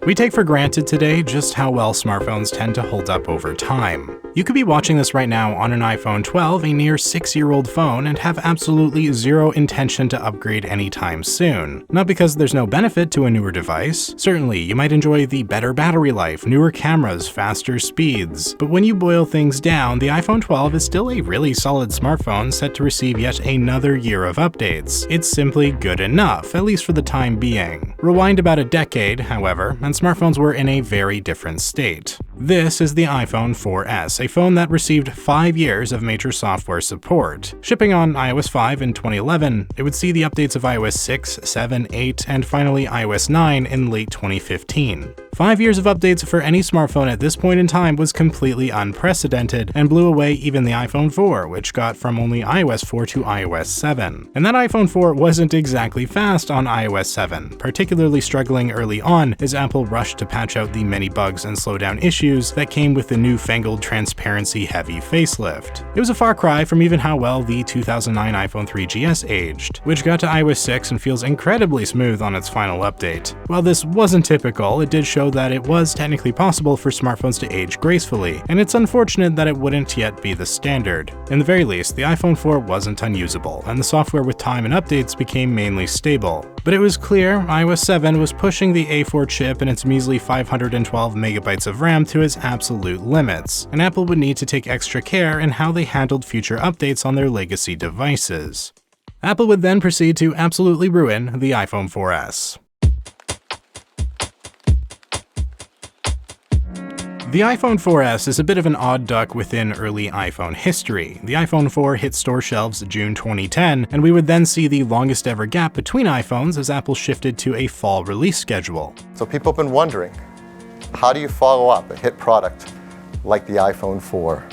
We take for granted today just how well smartphones tend to hold up over time. You could be watching this right now on an iPhone 12, a near 6-year-old phone, and have absolutely zero intention to upgrade anytime soon. Not because there's no benefit to a newer device. Certainly, you might enjoy the better battery life, newer cameras, faster speeds. But when you boil things down, the iPhone 12 is still a really solid smartphone set to receive yet another year of updates. It's simply good enough, at least for the time being. Rewind about a decade, however, and smartphones were in a very different state. This is the iPhone 4S, a phone that received 5 years of major software support. Shipping on iOS 5 in 2011, it would see the updates of iOS 6, 7, 8, and finally iOS 9 in late 2015. 5 years of updates for any smartphone at this point in time was completely unprecedented and blew away even the iPhone 4, which got from only iOS 4 to iOS 7. And that iPhone 4 wasn't exactly fast on iOS 7, particularly struggling early on as Apple rushed to patch out the many bugs and slow down issues that came with the newfangled transparency-heavy facelift. It was a far cry from even how well the 2009 iPhone 3GS aged, which got to iOS 6 and feels incredibly smooth on its final update. While this wasn't typical, it did show that it was technically possible for smartphones to age gracefully, and it's unfortunate that it wouldn't yet be the standard. In the very least, the iPhone 4 wasn't unusable, and the software with time and updates became mainly stable. But it was clear iOS 7 was pushing the A4 chip and its measly 512 megabytes of RAM to its absolute limits, and Apple would need to take extra care in how they handled future updates on their legacy devices. Apple would then proceed to absolutely ruin the iPhone 4S. The iPhone 4S is a bit of an odd duck within early iPhone history. The iPhone 4 hit store shelves June 2010, and we would then see the longest ever gap between iPhones as Apple shifted to a fall release schedule. So people have been wondering, how do you follow up a hit product like the iPhone 4?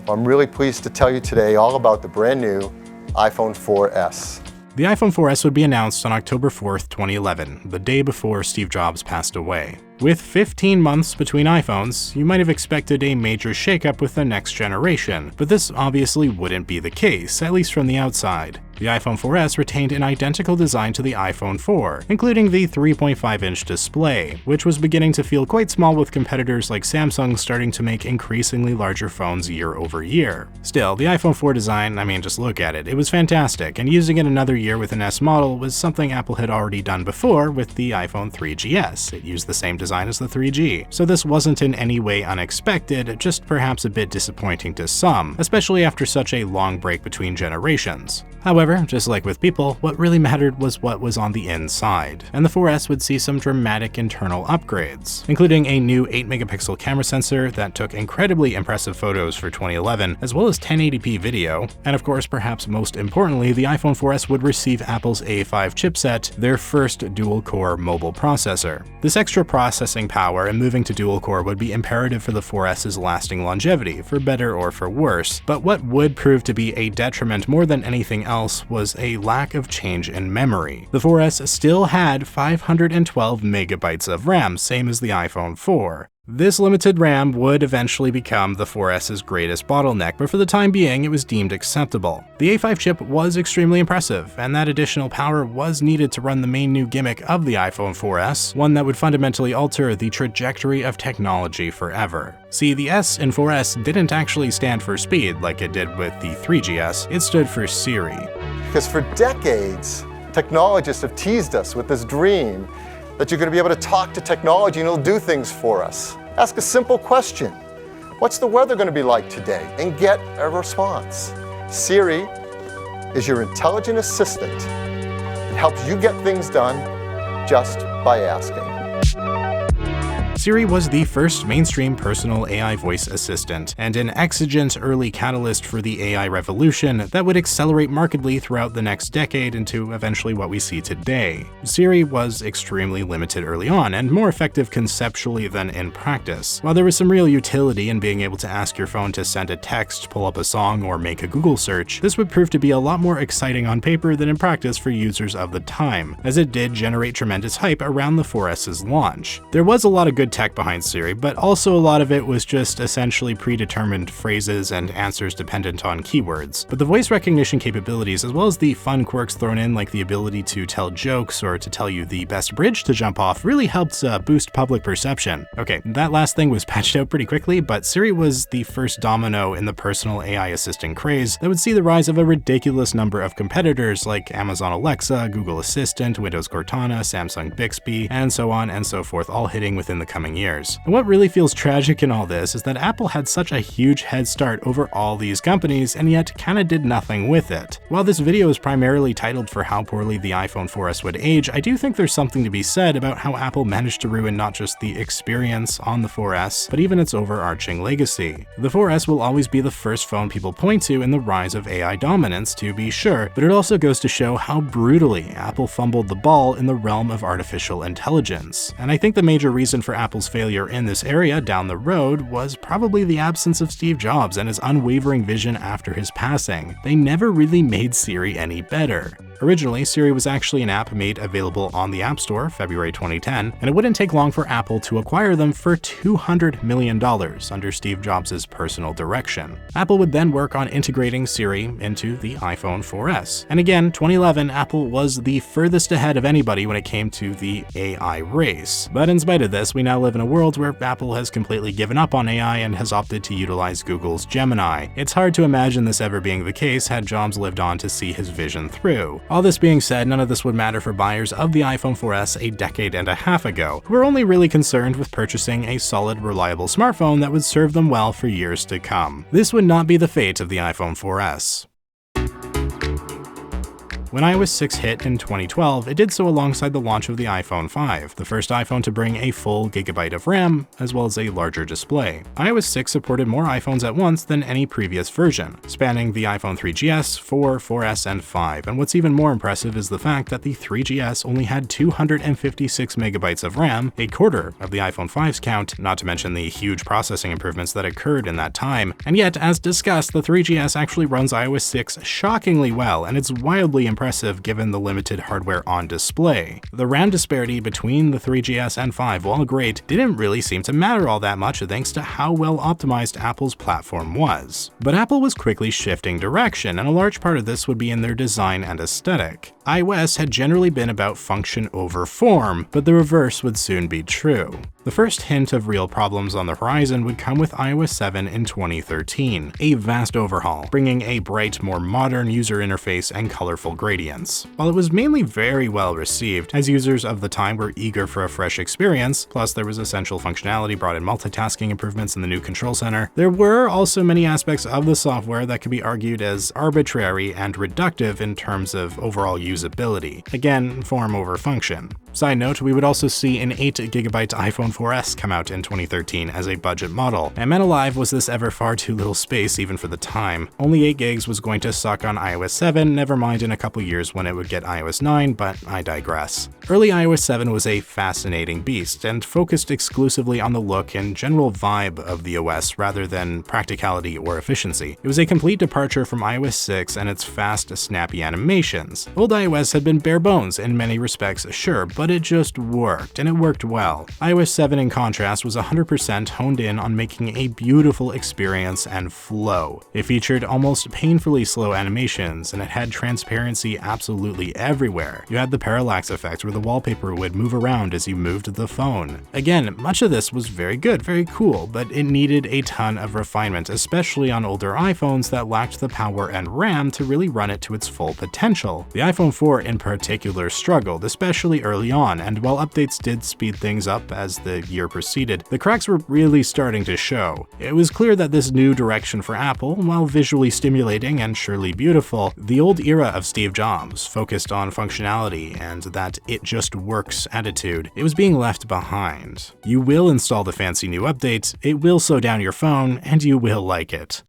Well, I'm really pleased to tell you today all about the brand new iPhone 4S. The iPhone 4S would be announced on October 4th, 2011, the day before Steve Jobs passed away. With 15 months between iPhones, you might have expected a major shakeup with the next generation, but this obviously wouldn't be the case, at least from the outside. The iPhone 4S retained an identical design to the iPhone 4, including the 3.5-inch display, which was beginning to feel quite small with competitors like Samsung starting to make increasingly larger phones year over year. Still, the iPhone 4 design, just look at it, it was fantastic, and using it another year with an S model was something Apple had already done before with the iPhone 3GS. It used the same design as the 3G, so this wasn't in any way unexpected, just perhaps a bit disappointing to some, especially after such a long break between generations. However, just like with people, what really mattered was what was on the inside, and the 4S would see some dramatic internal upgrades, including a new 8-megapixel camera sensor that took incredibly impressive photos for 2011, as well as 1080p video, and of course, perhaps most importantly, the iPhone 4S would receive Apple's A5 chipset, their first dual-core mobile processor. This extra processing power and moving to dual-core would be imperative for the 4S's lasting longevity, for better or for worse, but what would prove to be a detriment more than anything else was a lack of change in memory. The 4S still had 512 megabytes of RAM, same as the iPhone 4. This limited RAM would eventually become the 4S's greatest bottleneck, but for the time being, it was deemed acceptable. The A5 chip was extremely impressive, and that additional power was needed to run the main new gimmick of the iPhone 4S, one that would fundamentally alter the trajectory of technology forever. See, the S in 4S didn't actually stand for speed like it did with the 3GS, it stood for Siri. Because for decades, technologists have teased us with this dream that you're going to be able to talk to technology and it'll do things for us. Ask a simple question. What's the weather going to be like today? And get a response. Siri is your intelligent assistant. It helps you get things done just by asking. Siri was the first mainstream personal AI voice assistant, and an exigent early catalyst for the AI revolution that would accelerate markedly throughout the next decade into eventually what we see today. Siri was extremely limited early on, and more effective conceptually than in practice. While there was some real utility in being able to ask your phone to send a text, pull up a song, or make a Google search, this would prove to be a lot more exciting on paper than in practice for users of the time, as it did generate tremendous hype around the 4S's launch. There was a lot of good good tech behind Siri, but also a lot of it was just essentially predetermined phrases and answers dependent on keywords. But the voice recognition capabilities, as well as the fun quirks thrown in like the ability to tell jokes or to tell you the best bridge to jump off, really helped boost public perception. Okay, that last thing was patched out pretty quickly, but Siri was the first domino in the personal AI assistant craze that would see the rise of a ridiculous number of competitors like Amazon Alexa, Google Assistant, Windows Cortana, Samsung Bixby, and so on and so forth, all hitting within the coming years. And what really feels tragic in all this is that Apple had such a huge head start over all these companies and yet kinda did nothing with it. While this video is primarily titled for how poorly the iPhone 4S would age, I do think there's something to be said about how Apple managed to ruin not just the experience on the 4S, but even its overarching legacy. The 4S will always be the first phone people point to in the rise of AI dominance, to be sure, but it also goes to show how brutally Apple fumbled the ball in the realm of artificial intelligence. And I think the major reason for Apple's failure in this area down the road was probably the absence of Steve Jobs and his unwavering vision after his passing. They never really made Siri any better. Originally, Siri was actually an app made available on the App Store, February 2010, and it wouldn't take long for Apple to acquire them for $200 million under Steve Jobs' personal direction. Apple would then work on integrating Siri into the iPhone 4S. And again, 2011, Apple was the furthest ahead of anybody when it came to the AI race. But in spite of this, we now live in a world where Apple has completely given up on AI and has opted to utilize Google's Gemini. It's hard to imagine this ever being the case had Jobs lived on to see his vision through. All this being said, none of this would matter for buyers of the iPhone 4S a decade and a half ago, who were only really concerned with purchasing a solid, reliable smartphone that would serve them well for years to come. This would not be the fate of the iPhone 4S. When iOS 6 hit in 2012, it did so alongside the launch of the iPhone 5, the first iPhone to bring a full gigabyte of RAM, as well as a larger display. iOS 6 supported more iPhones at once than any previous version, spanning the iPhone 3GS, 4, 4S, and 5, and what's even more impressive is the fact that the 3GS only had 256 megabytes of RAM, a quarter of the iPhone 5's count, not to mention the huge processing improvements that occurred in that time. And yet, as discussed, the 3GS actually runs iOS 6 shockingly well, and it's wildly impressive given the limited hardware on display. The RAM disparity between the 3GS and 5, while great, didn't really seem to matter all that much thanks to how well optimized Apple's platform was. But Apple was quickly shifting direction, and a large part of this would be in their design and aesthetic. iOS had generally been about function over form, but the reverse would soon be true. The first hint of real problems on the horizon would come with iOS 7 in 2013, a vast overhaul, bringing a bright, more modern user interface and colorful gradients. While it was mainly very well received, as users of the time were eager for a fresh experience, plus there was essential functionality brought in multitasking improvements in the new control center, there were also many aspects of the software that could be argued as arbitrary and reductive in terms of overall usability. Again, form over function. Side note, we would also see an 8GB iPhone 4S come out in 2013 as a budget model, and man alive was this ever far too little space even for the time. Only 8 gigs was going to suck on iOS 7, never mind in a couple years when it would get iOS 9, but I digress. Early iOS 7 was a fascinating beast, and focused exclusively on the look and general vibe of the OS rather than practicality or efficiency. It was a complete departure from iOS 6 and its fast, snappy animations. Old iOS had been bare bones in many respects, sure, but it just worked, and it worked well. iOS 7, in contrast, was 100% honed in on making a beautiful experience and flow. It featured almost painfully slow animations, and it had transparency absolutely everywhere. You had the parallax effect where the wallpaper would move around as you moved the phone. Again, much of this was very good, very cool, but it needed a ton of refinement, especially on older iPhones that lacked the power and RAM to really run it to its full potential. The iPhone 4 in particular struggled, especially early on, and while updates did speed things up as the year proceeded, the cracks were really starting to show. It was clear that this new direction for Apple, while visually stimulating and surely beautiful, the old era of Steve Jobs, focused on functionality and that it just works attitude, it was being left behind. You will install the fancy new updates, it will slow down your phone, and you will like it.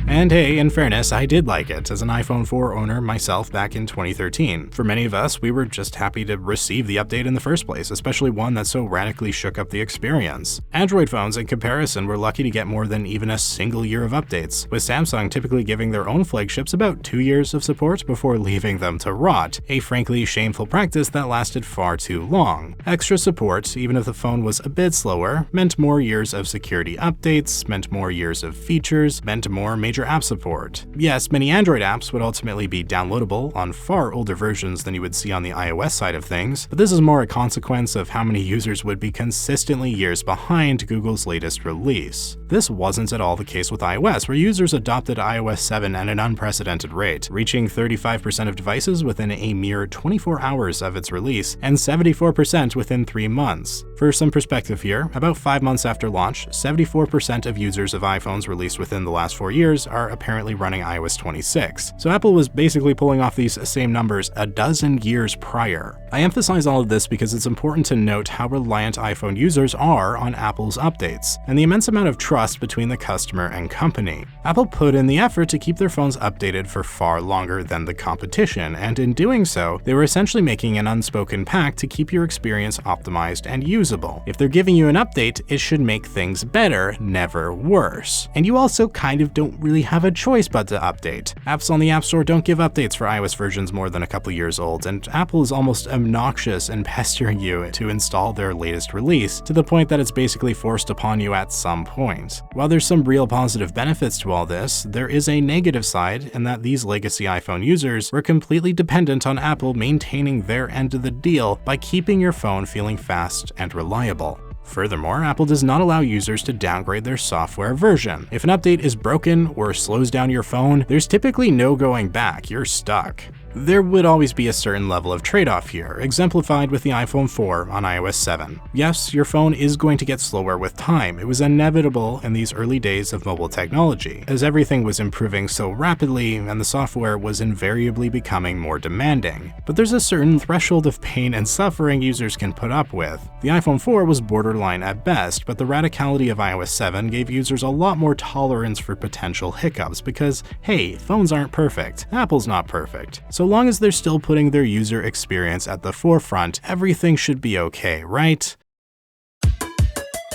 And hey, in fairness, I did like it as an iPhone 4 owner myself back in 2013. For many of us, we were just happy to receive the update in the first place, especially one that so radically shook up the experience. Android phones, in comparison, were lucky to get more than even a single year of updates, with Samsung typically giving their own flagships about 2 years of support before leaving them to rot, a frankly shameful practice that lasted far too long. Extra support, even if the phone was a bit slower, meant more years of security updates, meant more years of features, meant more major app support. Yes, many Android apps would ultimately be downloadable on far older versions than you would see on the iOS side of things, but this is more a consequence of how many users would be consistently years behind Google's latest release. This wasn't at all the case with iOS, where users adopted iOS 7 at an unprecedented rate, reaching 35% of devices within a mere 24 hours of its release, and 74% within 3 months. For some perspective here, about 5 months after launch, 74% of users of iPhones released within the last 4 years are apparently running iOS 26. So Apple was basically pulling off these same numbers a dozen years prior. I emphasize all of this because it's important to note how reliant iPhone users are on Apple's updates, and the immense amount of trust between the customer and company. Apple put in the effort to keep their phones updated for far longer than the competition, and in doing so, they were essentially making an unspoken pact to keep your experience optimized and usable. If they're giving you an update, it should make things better, never worse. And you also kind of don't really have a choice but to update. Apps on the App Store don't give updates for iOS versions more than a couple years old, and Apple is almost obnoxious in pestering you to install their latest release, to the point that it's basically forced upon you at some point. While there's some real positive benefits to all this, there is a negative side in that these legacy iPhone users were completely dependent on Apple maintaining their end of the deal by keeping your phone feeling fast and reliable. Furthermore, Apple does not allow users to downgrade their software version. If an update is broken or slows down your phone, there's typically no going back, you're stuck. There would always be a certain level of trade-off here, exemplified with the iPhone 4 on iOS 7. Yes, your phone is going to get slower with time. It was inevitable in these early days of mobile technology, as everything was improving so rapidly and the software was invariably becoming more demanding. But there's a certain threshold of pain and suffering users can put up with. The iPhone 4 was borderline at best, but the radicality of iOS 7 gave users a lot more tolerance for potential hiccups because, hey, phones aren't perfect. Apple's not perfect. So long as they're still putting their user experience at the forefront, everything should be okay, right?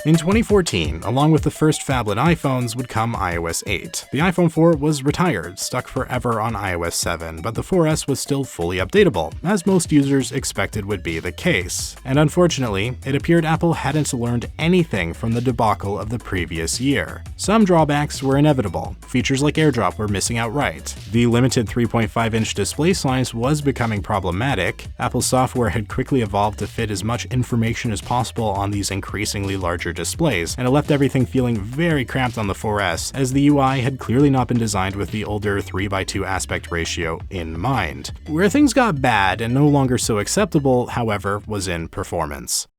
In 2014, along with the first phablet iPhones would come iOS 8. The iPhone 4 was retired, stuck forever on iOS 7, but the 4S was still fully updatable, as most users expected would be the case. And unfortunately, it appeared Apple hadn't learned anything from the debacle of the previous year. Some drawbacks were inevitable. Features like AirDrop were missing outright. The limited 3.5-inch display size was becoming problematic. Apple's software had quickly evolved to fit as much information as possible on these increasingly larger displays, and it left everything feeling very cramped on the 4S, as the UI had clearly not been designed with the older 3:2 aspect ratio in mind. Where things got bad and no longer so acceptable, however, was in performance.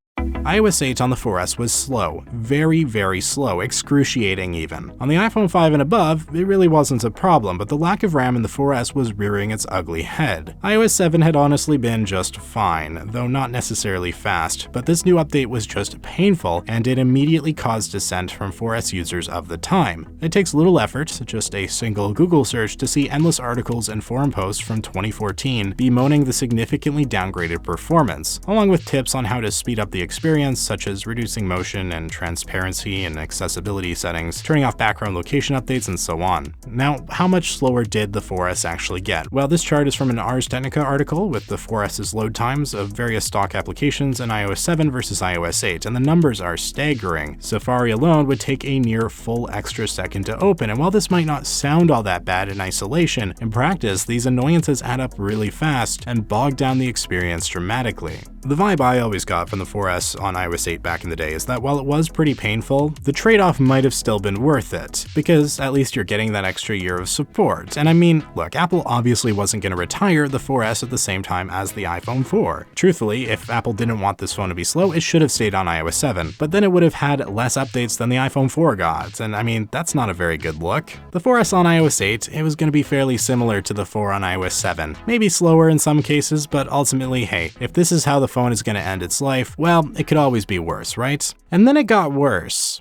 iOS 8 on the 4S was slow, very, very slow, excruciating even. On the iPhone 5 and above, it really wasn't a problem, but the lack of RAM in the 4S was rearing its ugly head. iOS 7 had honestly been just fine, though not necessarily fast, but this new update was just painful, and it immediately caused dissent from 4S users of the time. It takes little effort, just a single Google search, to see endless articles and forum posts from 2014 bemoaning the significantly downgraded performance, along with tips on how to speed up the experience, such as reducing motion and transparency and accessibility settings, turning off background location updates, and so on. Now, how much slower did the 4S actually get? Well, this chart is from an Ars Technica article with the 4S's load times of various stock applications in iOS 7 versus iOS 8, and the numbers are staggering. Safari alone would take a near full extra second to open, and while this might not sound all that bad in isolation, in practice, these annoyances add up really fast and bog down the experience dramatically. The vibe I always got from the 4S on iOS 8 back in the day is that while it was pretty painful, the trade-off might have still been worth it, because at least you're getting that extra year of support. And I mean, look, Apple obviously wasn't going to retire the 4S at the same time as the iPhone 4. Truthfully, if Apple didn't want this phone to be slow, it should have stayed on iOS 7, but then it would have had less updates than the iPhone 4 got, and I mean, that's not a very good look. The 4S on iOS 8, it was going to be fairly similar to the 4 on iOS 7, maybe slower in some cases, but ultimately, hey, if this is how the phone is going to end its life, well, it could always be worse, right? And then it got worse.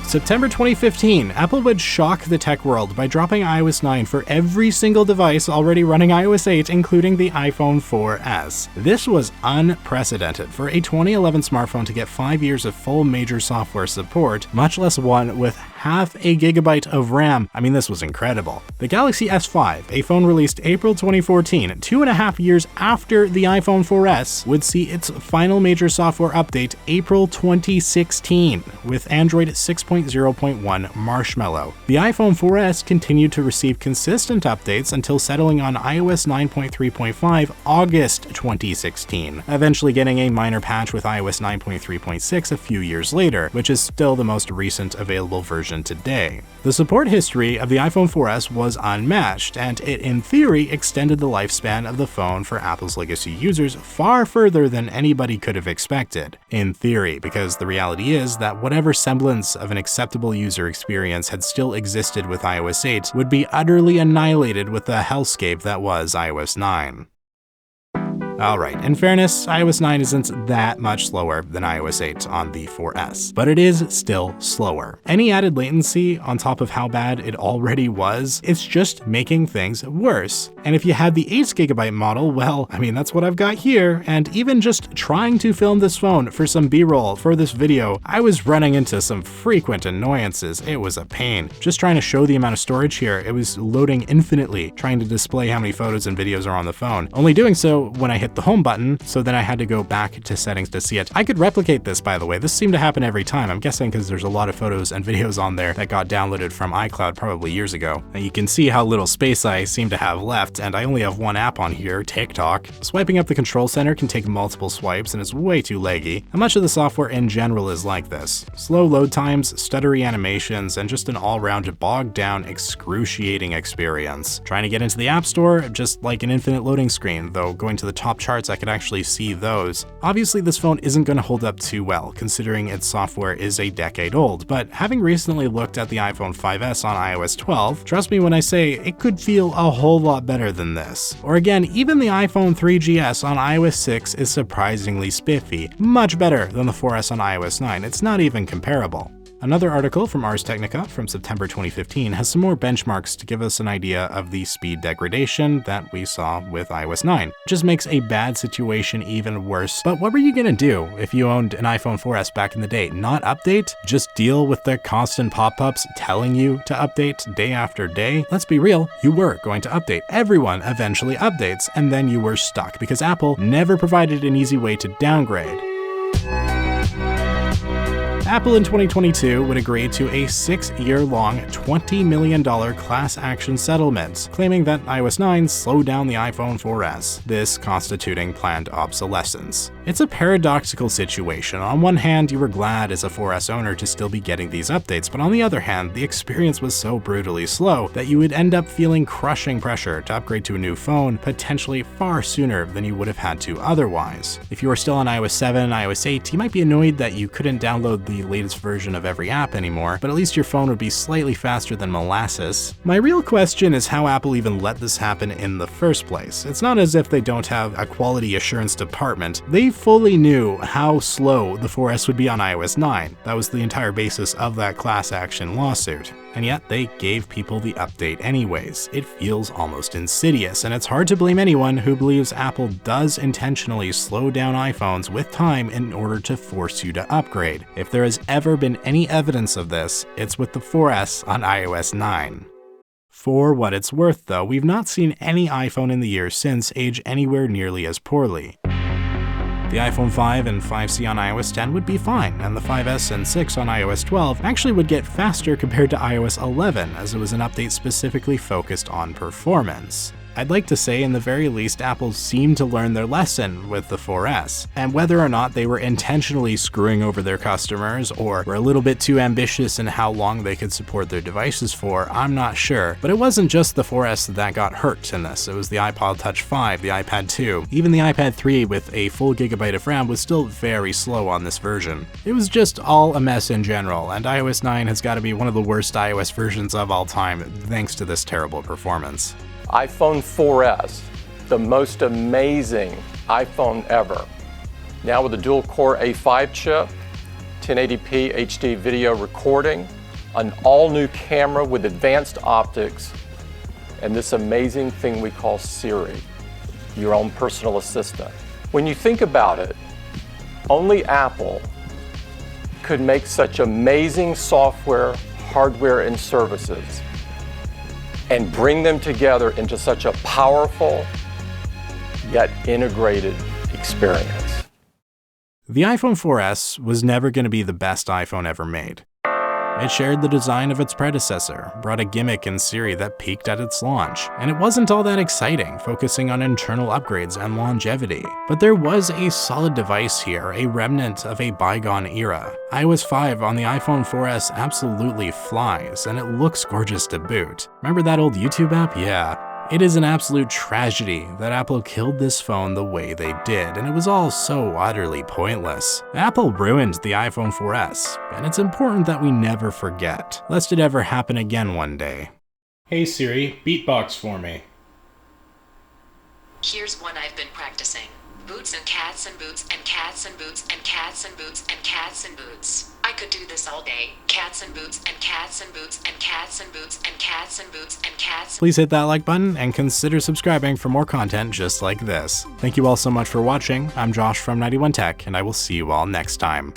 September 2015, Apple would shock the tech world by dropping iOS 9 for every single device already running iOS 8, including the iPhone 4S. This was unprecedented for a 2011 smartphone to get 5 years of full major software support, much less one with half a gigabyte of RAM. I mean, this was incredible. The Galaxy S5, a phone released April 2014, 2.5 years after the iPhone 4S, would see its final major software update April 2016 with Android 6.0.1 Marshmallow. The iPhone 4S continued to receive consistent updates until settling on iOS 9.3.5 August 2016, eventually getting a minor patch with iOS 9.3.6 a few years later, which is still the most recent available version today. The support history of the iPhone 4S was unmatched, and it in theory extended the lifespan of the phone for Apple's legacy users far further than anybody could have expected. In theory, because the reality is that whatever semblance of an acceptable user experience had still existed with iOS 8 would be utterly annihilated with the hellscape that was iOS 9. Alright, in fairness, iOS 9 isn't that much slower than iOS 8 on the 4S, but it is still slower. Any added latency on top of how bad it already was, it's just making things worse. And if you had the 8GB model, well, I mean, that's what I've got here, and even just trying to film this phone for some B-roll for this video, I was running into some frequent annoyances. It was a pain. Just trying to show the amount of storage here, it was loading infinitely, trying to display how many photos and videos are on the phone. Only doing so when I hit the home button, so then I had to go back to settings to see it. I could replicate this, by the way. This seemed to happen every time. I'm guessing because there's a lot of photos and videos on there that got downloaded from iCloud probably years ago. And you can see how little space I seem to have left, and I only have one app on here, TikTok. Swiping up the control center can take multiple swipes, and it's way too laggy. And much of the software in general is like this. Slow load times, stuttery animations, and just an all-round bogged down, excruciating experience. Trying to get into the App Store, just like an infinite loading screen, though going to the top charts I could actually see those. Obviously this phone isn't going to hold up too well, considering its software is a decade old, but having recently looked at the iPhone 5S on iOS 12, trust me when I say it could feel a whole lot better than this. Or again, even the iPhone 3GS on iOS 6 is surprisingly spiffy, much better than the 4S on iOS 9, it's not even comparable. Another article from Ars Technica from September 2015 has some more benchmarks to give us an idea of the speed degradation that we saw with iOS 9. It just makes a bad situation even worse. But what were you gonna do if you owned an iPhone 4S back in the day? Not update? Just deal with the constant pop-ups telling you to update day after day? Let's be real, you were going to update. Everyone eventually updates, and then you were stuck because Apple never provided an easy way to downgrade. Apple in 2022 would agree to a 6-year-long $20 million class action settlement, claiming that iOS 9 slowed down the iPhone 4S, this constituting planned obsolescence. It's a paradoxical situation. On one hand, you were glad as a 4S owner to still be getting these updates, but on the other hand, the experience was so brutally slow that you would end up feeling crushing pressure to upgrade to a new phone, potentially far sooner than you would have had to otherwise. If you were still on iOS 7 and iOS 8, you might be annoyed that you couldn't download the latest version of every app anymore, but at least your phone would be slightly faster than molasses. My real question is how Apple even let this happen in the first place. It's not as if they don't have a quality assurance department. They fully knew how slow the 4S would be on iOS 9. That was the entire basis of that class action lawsuit. And yet they gave people the update anyways. It feels almost insidious, and it's hard to blame anyone who believes Apple does intentionally slow down iPhones with time in order to force you to upgrade. If there has ever been any evidence of this, it's with the 4S on iOS 9. For what it's worth though, we've not seen any iPhone in the years since age anywhere nearly as poorly. The iPhone 5 and 5C on iOS 10 would be fine, and the 5S and 6 on iOS 12 actually would get faster compared to iOS 11, as it was an update specifically focused on performance. I'd like to say in the very least Apple seemed to learn their lesson with the 4S, and whether or not they were intentionally screwing over their customers or were a little bit too ambitious in how long they could support their devices for, I'm not sure. But it wasn't just the 4S that got hurt in this, it was the iPod Touch 5, the iPad 2, even the iPad 3 with a full gigabyte of RAM was still very slow on this version. It was just all a mess in general, and iOS 9 has got to be one of the worst iOS versions of all time thanks to this terrible performance. iPhone 4S, the most amazing iPhone ever. Now with a dual-core A5 chip, 1080p HD video recording, an all-new camera with advanced optics, and this amazing thing we call Siri, your own personal assistant. When you think about it, only Apple could make such amazing software, hardware, and services and bring them together into such a powerful yet integrated experience. The iPhone 4S was never going to be the best iPhone ever made. It shared the design of its predecessor, brought a gimmick in Siri that peaked at its launch, and it wasn't all that exciting, focusing on internal upgrades and longevity. But there was a solid device here, a remnant of a bygone era. iOS 5 on the iPhone 4S absolutely flies, and it looks gorgeous to boot. Remember that old YouTube app? Yeah. It is an absolute tragedy that Apple killed this phone the way they did, and it was all so utterly pointless. Apple ruined the iPhone 4S, and it's important that we never forget, lest it ever happen again one day. Hey Siri, beatbox for me. Here's one I've been practicing. Boots and cats and boots and cats and boots and cats and boots and cats and boots. I could do this all day. Cats and boots and cats and boots and cats and boots and cats and boots and cats. Please hit that like button and consider subscribing for more content just like this. Thank you all so much for watching. I'm Josh from 91 Tech, and I will see you all next time.